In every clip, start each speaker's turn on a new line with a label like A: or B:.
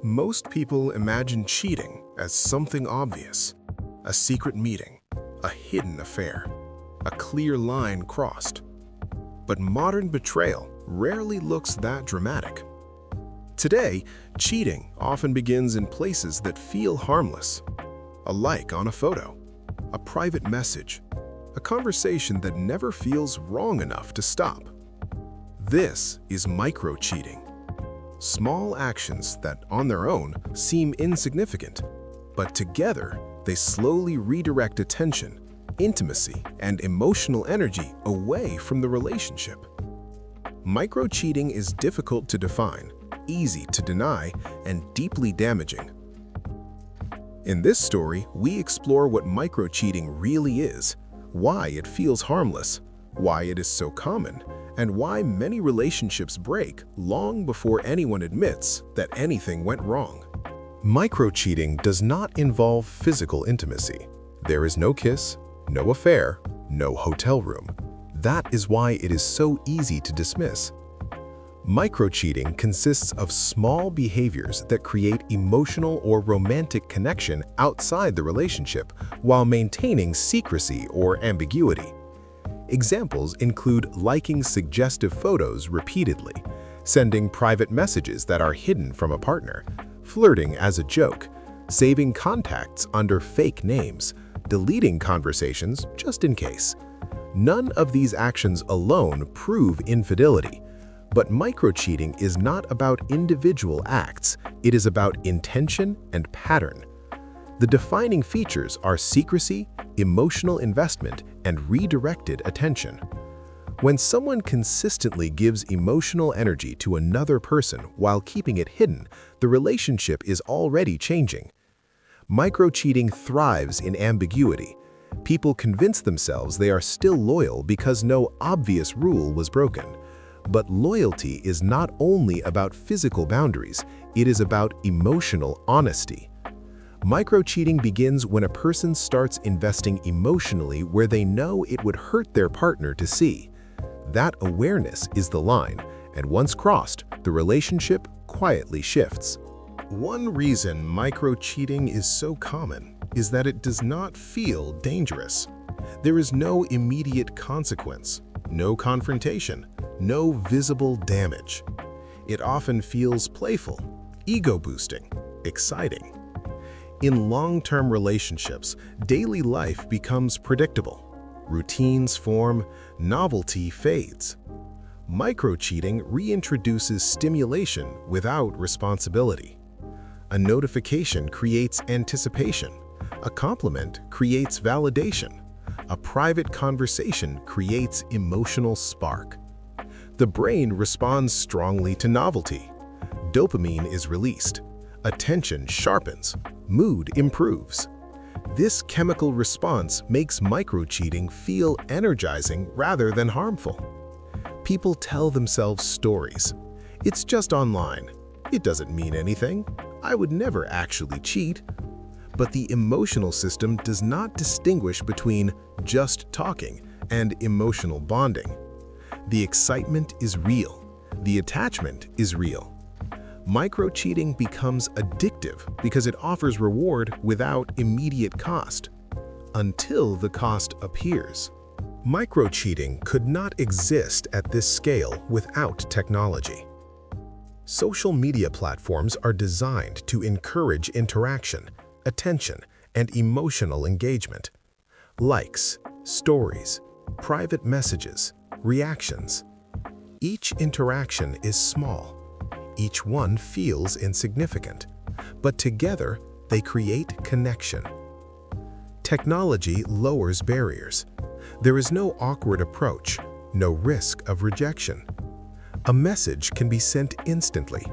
A: Most people imagine cheating as something obvious, a secret meeting, a hidden affair, a clear line crossed. But modern betrayal rarely looks that dramatic. Today, cheating often begins in places that feel harmless. A like on a photo, a private message, a conversation that never feels wrong enough to stop. This is micro-cheating. Small actions that, on their own, seem insignificant, but together they slowly redirect attention, intimacy, and emotional energy away from the relationship. Micro-cheating is difficult to define, easy to deny, and deeply damaging. In this story, we explore what micro-cheating really is, why it feels harmless, why it is so common, and why many relationships break long before anyone admits that anything went wrong. Micro-cheating does not involve physical intimacy. There is no kiss, no affair, no hotel room. That is why it is so easy to dismiss. Micro-cheating consists of small behaviors that create emotional or romantic connection outside the relationship while maintaining secrecy or ambiguity. Examples include liking suggestive photos repeatedly, sending private messages that are hidden from a partner, flirting as a joke, saving contacts under fake names, deleting conversations just in case. None of these actions alone prove infidelity, but micro-cheating is not about individual acts, it is about intention and pattern. The defining features are secrecy, emotional investment, and redirected attention. When someone consistently gives emotional energy to another person while keeping it hidden, the relationship is already changing. Micro-cheating thrives in ambiguity. People convince themselves they are still loyal because no obvious rule was broken. But loyalty is not only about physical boundaries, it is about emotional honesty. Micro-cheating begins when a person starts investing emotionally where they know it would hurt their partner to see. That awareness is the line, and once crossed, the relationship quietly shifts. One reason micro-cheating is so common is that it does not feel dangerous. There is no immediate consequence, no confrontation, no visible damage. It often feels playful, ego-boosting, exciting. In long-term relationships, daily life becomes predictable. Routines form, novelty fades. Micro-cheating reintroduces stimulation without responsibility. A notification creates anticipation. A compliment creates validation. A private conversation creates emotional spark. The brain responds strongly to novelty. Dopamine is released. Attention sharpens. Mood improves. This chemical response makes micro-cheating feel energizing rather than harmful. People tell themselves stories. It's just online. It doesn't mean anything. I would never actually cheat. But the emotional system does not distinguish between just talking and emotional bonding. The excitement is real. The attachment is real. Micro-cheating becomes addictive because it offers reward without immediate cost, until the cost appears. Micro-cheating could not exist at this scale without technology. Social media platforms are designed to encourage interaction, attention, and emotional engagement. Likes, stories, private messages, reactions. Each interaction is small. Each one feels insignificant, but together they create connection. Technology lowers barriers. There is no awkward approach, no risk of rejection. A message can be sent instantly,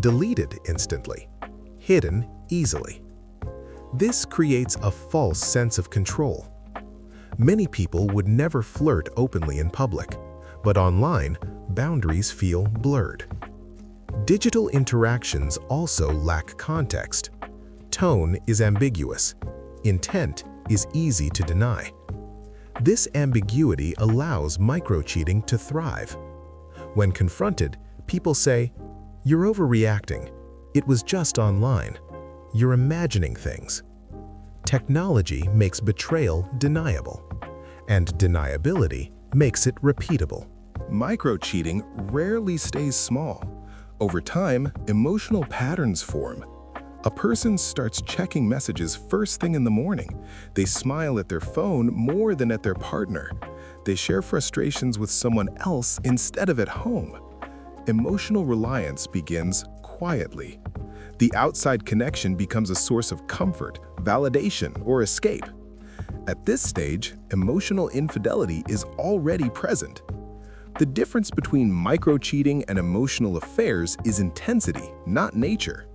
A: deleted instantly, hidden easily. This creates a false sense of control. Many people would never flirt openly in public, but online, boundaries feel blurred. Digital interactions also lack context. Tone is ambiguous. Intent is easy to deny. This ambiguity allows micro-cheating to thrive. When confronted, people say, "You're overreacting," It was just online. You're imagining things. Technology makes betrayal deniable, and deniability makes it repeatable. Micro-cheating rarely stays small. Over time, emotional patterns form. A person starts checking messages first thing in the morning. They smile at their phone more than at their partner. They share frustrations with someone else instead of at home. Emotional reliance begins quietly. The outside connection becomes a source of comfort, validation, or escape. At this stage, emotional infidelity is already present. The difference between micro-cheating and emotional affairs is intensity, not nature.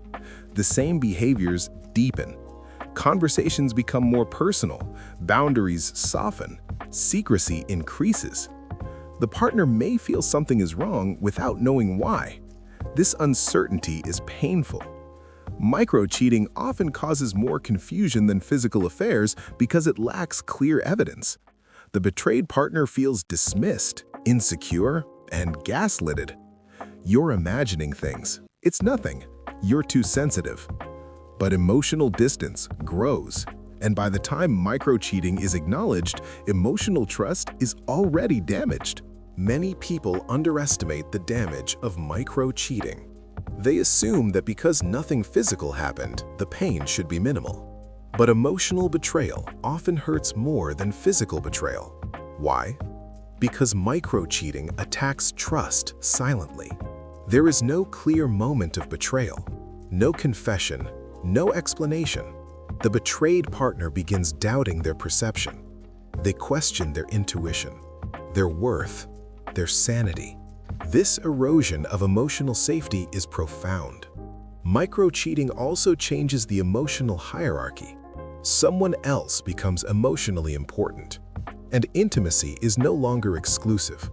A: The same behaviors deepen. Conversations become more personal, boundaries soften, secrecy increases. The partner may feel something is wrong without knowing why. This uncertainty is painful. Micro-cheating often causes more confusion than physical affairs because it lacks clear evidence. The betrayed partner feels dismissed, insecure, and gaslighted. You're imagining things. It's nothing. You're too sensitive. But emotional distance grows, and by the time micro-cheating is acknowledged, emotional trust is already damaged. Many people underestimate the damage of micro-cheating. They assume that because nothing physical happened, the pain should be minimal. But emotional betrayal often hurts more than physical betrayal. Why? Because micro-cheating attacks trust silently. There is no clear moment of betrayal, no confession, no explanation. The betrayed partner begins doubting their perception. They question their intuition, their worth, their sanity. This erosion of emotional safety is profound. Micro-cheating also changes the emotional hierarchy. Someone else becomes emotionally important, and intimacy is no longer exclusive.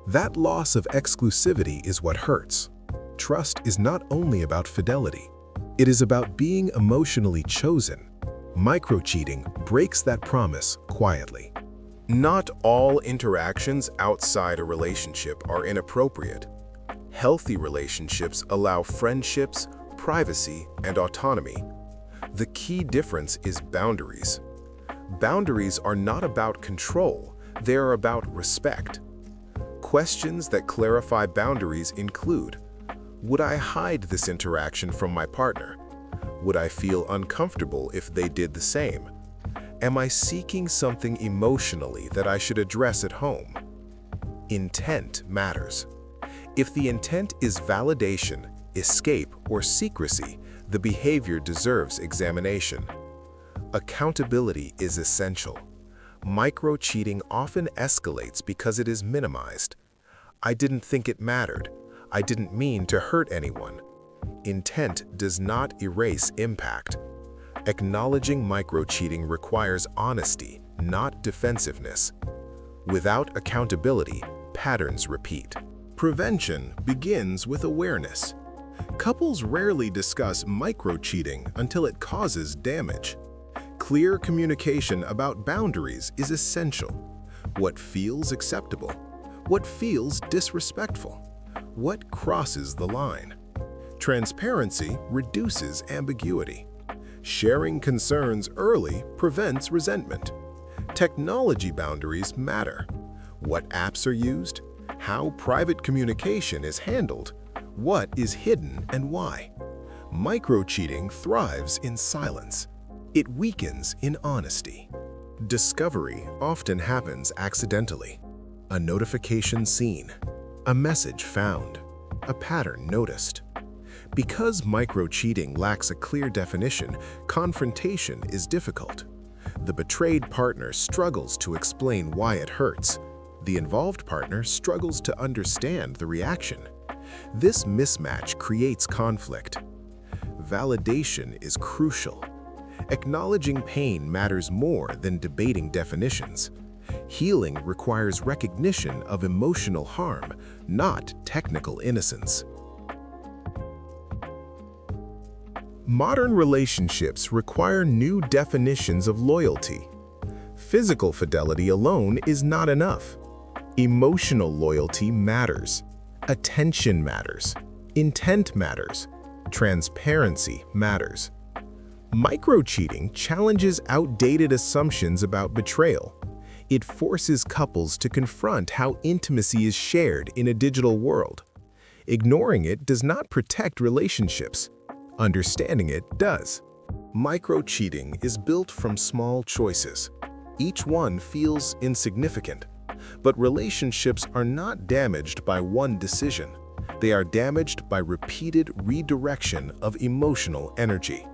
A: That loss of exclusivity is what hurts. Trust is not only about fidelity. It is about being emotionally chosen. Micro-cheating breaks that promise quietly. Not all interactions outside a relationship are inappropriate. Healthy relationships allow friendships, privacy, and autonomy. The key difference is boundaries. Boundaries are not about control, they are about respect. Questions that clarify boundaries include: would I hide this interaction from my partner? Would I feel uncomfortable if they did the same? Am I seeking something emotionally that I should address at home? Intent matters. If the intent is validation, escape, or secrecy, the behavior deserves examination. Accountability is essential. Micro-cheating often escalates because it is minimized. I didn't think it mattered. I didn't mean to hurt anyone. Intent does not erase impact. Acknowledging micro-cheating requires honesty, not defensiveness. Without accountability, patterns repeat. Prevention begins with awareness. Couples rarely discuss micro-cheating until it causes damage. Clear communication about boundaries is essential. What feels acceptable? What feels disrespectful? What crosses the line? Transparency reduces ambiguity. Sharing concerns early prevents resentment. Technology boundaries matter. What apps are used? How private communication is handled? What is hidden and why? Micro-cheating thrives in silence. It weakens in honesty. Discovery often happens accidentally. A notification seen, a message found, a pattern noticed. Because micro-cheating lacks a clear definition, confrontation is difficult. The betrayed partner struggles to explain why it hurts. The involved partner struggles to understand the reaction. This mismatch creates conflict. Validation is crucial. Acknowledging pain matters more than debating definitions. Healing requires recognition of emotional harm, not technical innocence. Modern relationships require new definitions of loyalty. Physical fidelity alone is not enough. Emotional loyalty matters. Attention matters. Intent matters. Transparency matters. Micro-cheating challenges outdated assumptions about betrayal. It forces couples to confront how intimacy is shared in a digital world. Ignoring it does not protect relationships. Understanding it does. Micro-cheating is built from small choices. Each one feels insignificant. But relationships are not damaged by one decision. They are damaged by repeated redirection of emotional energy.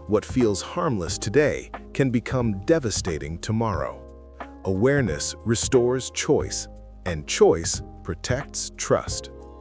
A: What feels harmless today can become devastating tomorrow. Awareness restores choice, and choice protects trust.